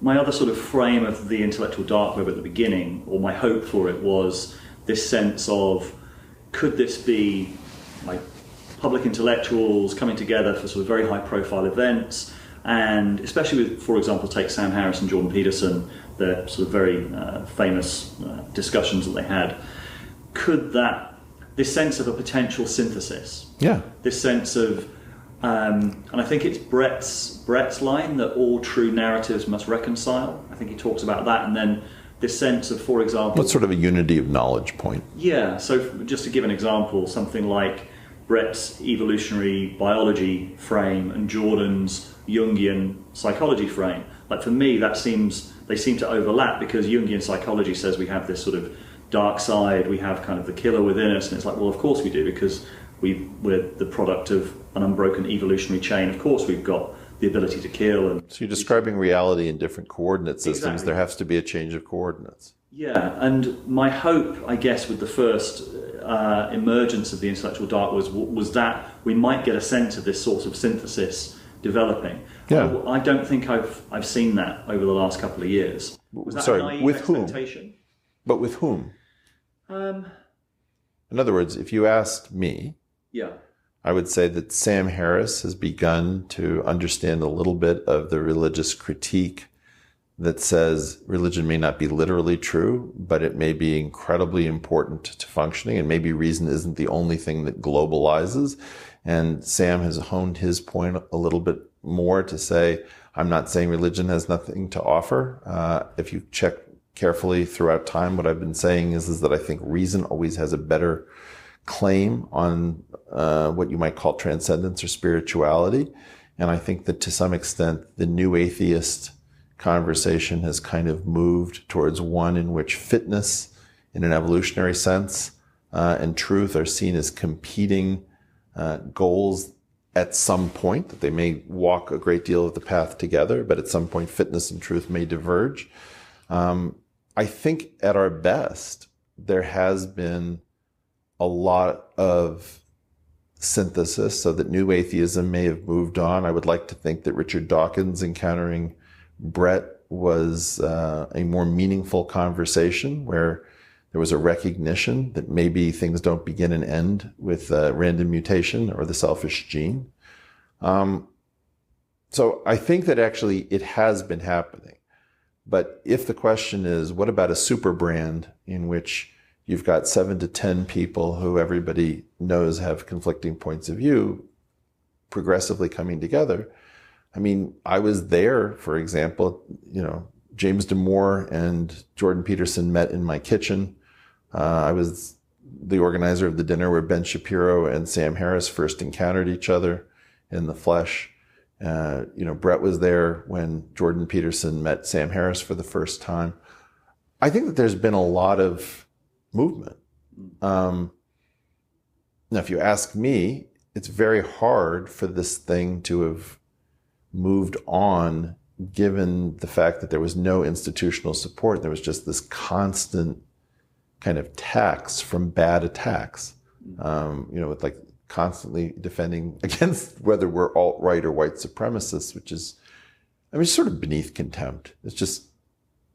My other sort of frame of the intellectual dark web at the beginning, or my hope for it, was this sense of, could this be like public intellectuals coming together for sort of very high profile events, and especially with, for example, take Sam Harris and Jordan Peterson, the sort of very famous discussions that they had. Could this sense of a potential synthesis, this sense of, and I think it's Brett's line that all true narratives must reconcile. I think he talks about that, and then this sense of, for example, what's sort of a unity of knowledge point? Yeah. So just to give an example, something like Brett's evolutionary biology frame and Jordan's Jungian psychology frame. Like for me, they seem to overlap, because Jungian psychology says we have this sort of dark side, we have kind of the killer within us, and it's like, well, of course we do, because we're the product of an unbroken evolutionary chain. Of course we've got the ability to kill. And so you're describing reality in different coordinate systems. Exactly. There has to be a change of coordinates. Yeah, and my hope, I guess, with the first emergence of the intellectual dark was that we might get a sense of this sort of synthesis developing. Yeah. I don't think I've seen that over the last couple of years. Was that a naive expectation? Whom? But with whom? In other words, if you asked me, I would say that Sam Harris has begun to understand a little bit of the religious critique that says religion may not be literally true, but it may be incredibly important to functioning, and maybe reason isn't the only thing that globalizes. And Sam has honed his point a little bit more to say, I'm not saying religion has nothing to offer. If you check carefully throughout time, what I've been saying is that I think reason always has a better claim on what you might call transcendence or spirituality. And I think that to some extent, the new atheist conversation has kind of moved towards one in which fitness in an evolutionary sense and truth are seen as competing goals at some point, that they may walk a great deal of the path together, but at some point fitness and truth may diverge. I think at our best, there has been a lot of synthesis so that new atheism may have moved on. I would like to think that Richard Dawkins encountering Brett was a more meaningful conversation where there was a recognition that maybe things don't begin and end with random mutation or the selfish gene. So I think that actually it has been happening. But if the question is, what about a super brand in which you've got 7 to 10 people who everybody knows have conflicting points of view progressively coming together? I mean, I was there, for example, James Damore and Jordan Peterson met in my kitchen. I was the organizer of the dinner where Ben Shapiro and Sam Harris first encountered each other in the flesh. Brett was there when Jordan Peterson met Sam Harris for the first time. I think that there's been a lot of movement. Now, if you ask me, it's very hard for this thing to have moved on, given the fact that there was no institutional support. There was just this constant kind of tax from bad attacks, with like constantly defending against whether we're alt-right or white supremacists, which is, sort of beneath contempt. It's just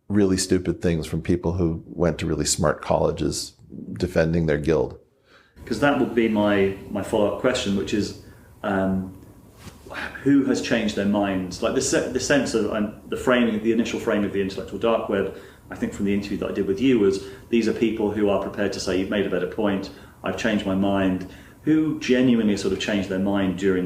really stupid things from people who went to really smart colleges defending their guild. Because that would be my follow-up question, which is, who has changed their minds? Like the sense of the initial frame of the intellectual dark web, I think from the interview that I did with you, was these are people who are prepared to say, you've made a better point, I've changed my mind. Who genuinely sort of changed their mind during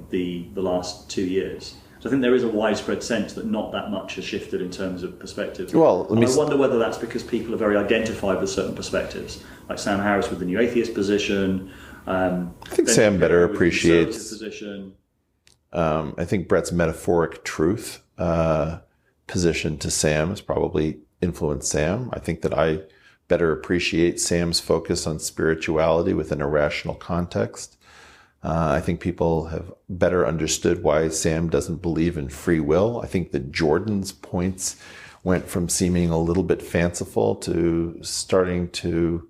the last 2 years? So I think there is a widespread sense that not that much has shifted in terms of perspectives. Well, I wonder whether that's because people are very identified with certain perspectives, like Sam Harris with the new atheist position. I think Sam better appreciates position. I think Brett's metaphoric truth position to Sam has probably influenced Sam. I think that I better appreciate Sam's focus on spirituality within a rational context. I think people have better understood why Sam doesn't believe in free will. I think that Jordan's points went from seeming a little bit fanciful to starting to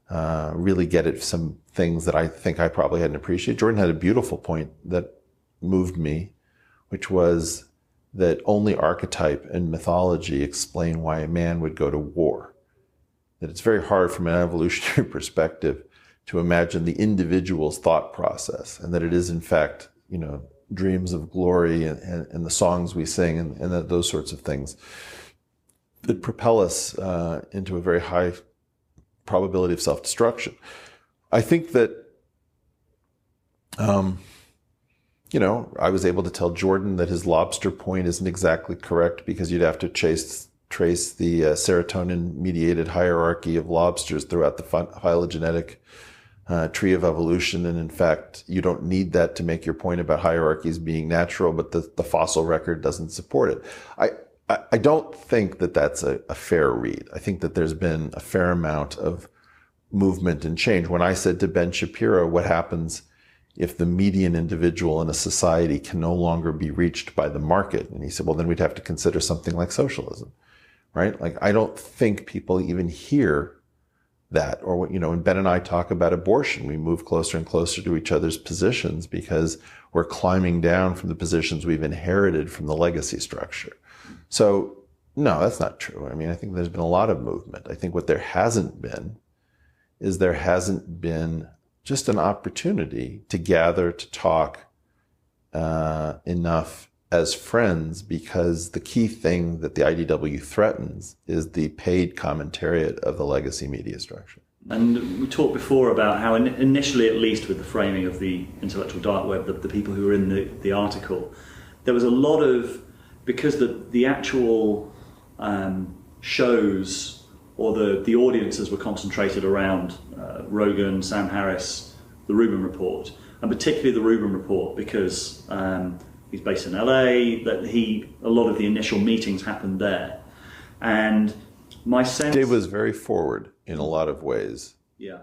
really get at some things that I think I probably hadn't appreciated. Jordan had a beautiful point that moved me, which was that only archetype and mythology explain why a man would go to war. That it's very hard from an evolutionary perspective to imagine the individual's thought process, and that it is in fact, dreams of glory and the songs we sing and those sorts of things that propel us into a very high probability of self-destruction. I think that, I was able to tell Jordan that his lobster point isn't exactly correct because you'd have to trace the serotonin-mediated hierarchy of lobsters throughout the phylogenetic tree of evolution. And in fact, you don't need that to make your point about hierarchies being natural, but the fossil record doesn't support it. I don't think that that's a fair read. I think that there's been a fair amount of movement and change. When I said to Ben Shapiro, what happens if the median individual in a society can no longer be reached by the market? And he said, well, then we'd have to consider something like socialism, right? Like, I don't think people even hear that. Or, when Ben and I talk about abortion, we move closer and closer to each other's positions because we're climbing down from the positions we've inherited from the legacy structure. So, no, that's not true. I mean, I think there's been a lot of movement. I think what there hasn't been is there hasn't been just an opportunity to gather, to talk enough as friends, because the key thing that the IDW threatens is the paid commentariat of the legacy media structure. And we talked before about how initially, at least with the framing of the intellectual dark web, the people who were in the article, there was a lot of, because the actual shows or the audiences were concentrated around Rogan, Sam Harris, the Rubin Report, and particularly the Rubin Report because he's based in LA, that a lot of the initial meetings happened there. And my sense... Dave was very forward in a lot of ways. Yeah.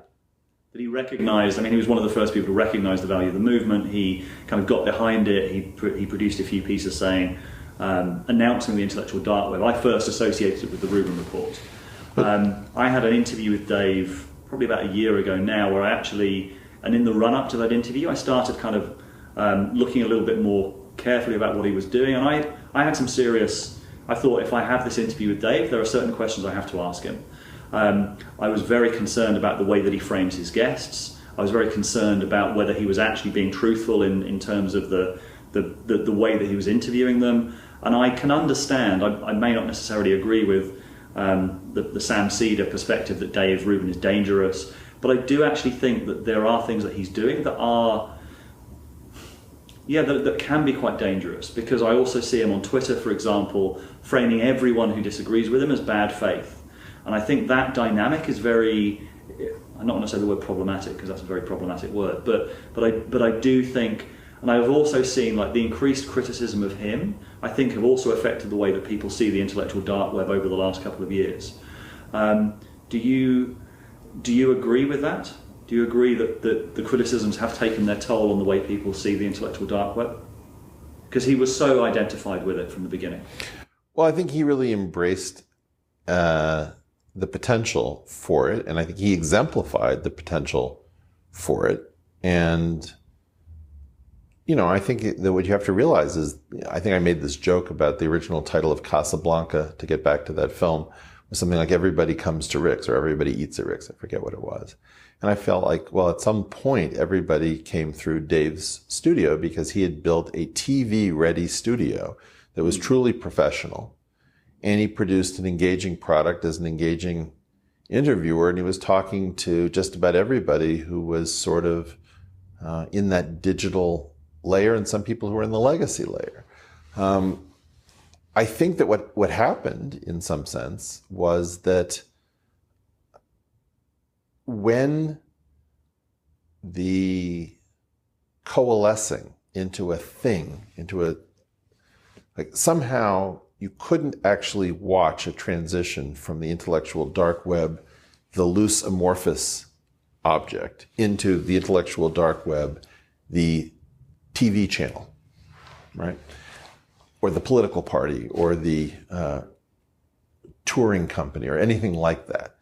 That he recognized, he was one of the first people to recognize the value of the movement. He kind of got behind it. He produced a few pieces saying, announcing the intellectual dark web. I first associated it with the Rubin Report. I had an interview with Dave probably about a year ago now where and in the run-up to that interview, I started kind of looking a little bit more carefully about what he was doing. And I had some I thought if I have this interview with Dave, there are certain questions I have to ask him. I was very concerned about the way that he frames his guests. I was very concerned about whether he was actually being truthful in terms of the way that he was interviewing them. And I can understand, I may not necessarily agree with the Sam Cedar perspective that Dave Rubin is dangerous, but I do actually think that there are things that he's doing that are, that can be quite dangerous, because I also see him on Twitter, for example, framing everyone who disagrees with him as bad faith. And I think that dynamic is very, I'm not going to say the word problematic because that's a very problematic word, but I do think, and I've also seen the increased criticism of him, I think, have also affected the way that people see the intellectual dark web over the last couple of years. Do you agree with that? Do you agree that the criticisms have taken their toll on the way people see the intellectual dark web? Because he was so identified with it from the beginning. Well, I think he really embraced the potential for it, and I think he exemplified the potential for it. And I think that what you have to realize is, I think I made this joke about the original title of Casablanca, to get back to that film, was something like Everybody Comes to Rick's or Everybody Eats at Rick's. I forget what it was. And I felt like, well, at some point, everybody came through Dave's studio because he had built a TV-ready studio that was truly professional. And he produced an engaging product as an engaging interviewer. And he was talking to just about everybody who was sort of in that digital layer, and some people who were in the legacy layer. I think that what happened in some sense was that when the coalescing into a thing, somehow you couldn't actually watch a transition from the intellectual dark web, the loose amorphous object, into the intellectual dark web, the TV channel, right? Or the political party, or the touring company, or anything like that.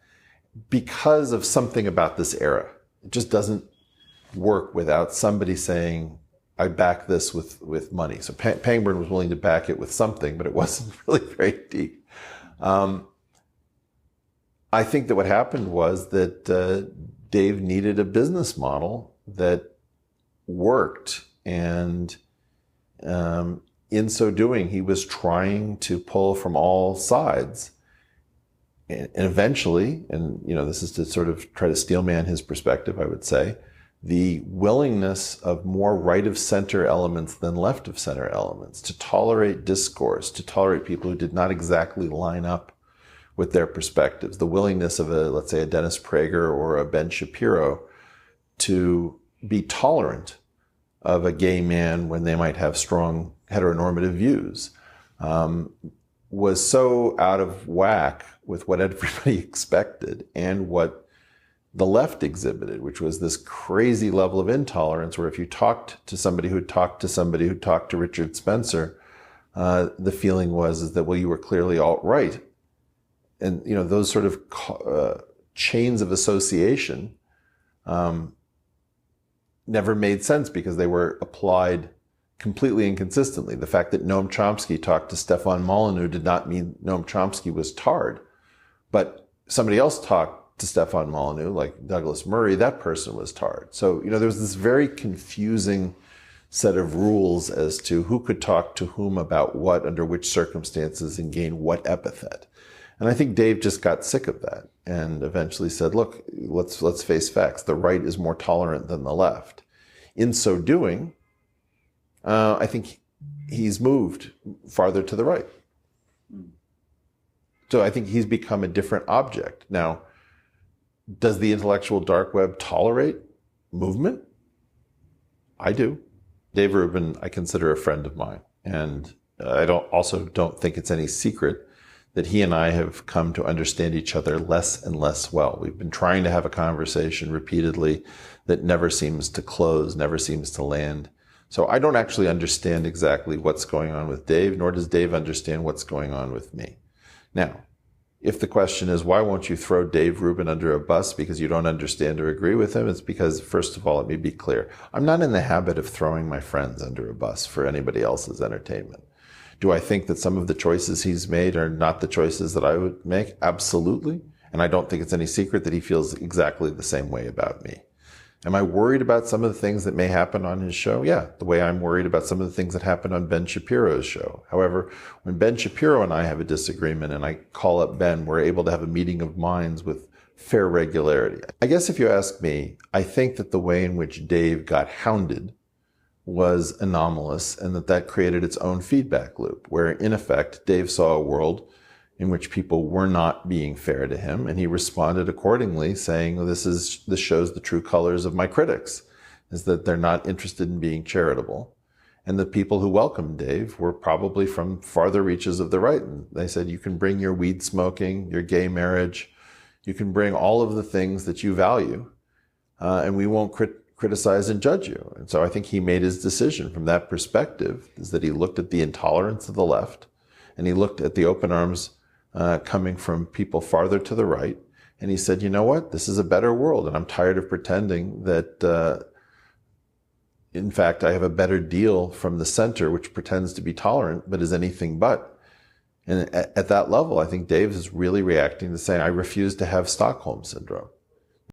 Because of something about this era. It just doesn't work without somebody saying, I back this with money. So Pangburn was willing to back it with something, but it wasn't really very deep. I think that what happened was that Dave needed a business model that worked, and in so doing, he was trying to pull from all sides. And eventually, and this is to sort of try to steelman his perspective, I would say, the willingness of more right of center elements than left of center elements to tolerate discourse, to tolerate people who did not exactly line up with their perspectives, the willingness of let's say a Dennis Prager or a Ben Shapiro to be tolerant of a gay man when they might have strong heteronormative views, was so out of whack with what everybody expected and what the left exhibited, which was this crazy level of intolerance where if you talked to somebody who talked to somebody who talked to Richard Spencer, the feeling was that, well, you were clearly alt-right. And, those sort of chains of association never made sense because they were applied completely inconsistently. The fact that Noam Chomsky talked to Stefan Molyneux did not mean Noam Chomsky was tarred. But somebody else talked to Stefan Molyneux, like Douglas Murray, that person was tarred. So, there was this very confusing set of rules as to who could talk to whom about what, under which circumstances, and gain what epithet. And I think Dave just got sick of that and eventually said, look, let's face facts. The right is more tolerant than the left. In so doing, I think he's moved farther to the right. So I think he's become a different object. Now, does the intellectual dark web tolerate movement? I do. Dave Rubin, I consider a friend of mine. And I don't think it's any secret that he and I have come to understand each other less and less well. We've been trying to have a conversation repeatedly that never seems to close, never seems to land. So I don't actually understand exactly what's going on with Dave, nor does Dave understand what's going on with me. Now, if the question is, why won't you throw Dave Rubin under a bus because you don't understand or agree with him? It's because, first of all, let me be clear. I'm not in the habit of throwing my friends under a bus for anybody else's entertainment. Do I think that some of the choices he's made are not the choices that I would make? Absolutely. And I don't think it's any secret that he feels exactly the same way about me. Am I worried about some of the things that may happen on his show? Yeah, the way I'm worried about some of the things that happen on Ben Shapiro's show. However, when Ben Shapiro and I have a disagreement and I call up Ben, we're able to have a meeting of minds with fair regularity. I guess if you ask me, I think that the way in which Dave got hounded was anomalous and that created its own feedback loop, where in effect, Dave saw a world in which people were not being fair to him, and he responded accordingly, saying, well, this shows the true colors of my critics, is that they're not interested in being charitable. And the people who welcomed Dave were probably from farther reaches of the right. And they said, you can bring your weed smoking, your gay marriage, you can bring all of the things that you value, and we won't criticize and judge you. And so I think he made his decision from that perspective, is that he looked at the intolerance of the left, and he looked at the open arms coming from people farther to the right. And he said, you know what? This is a better world. And I'm tired of pretending that, in fact, I have a better deal from the center, which pretends to be tolerant, but is anything but. And at that level, I think Dave is really reacting to saying, I refuse to have Stockholm syndrome.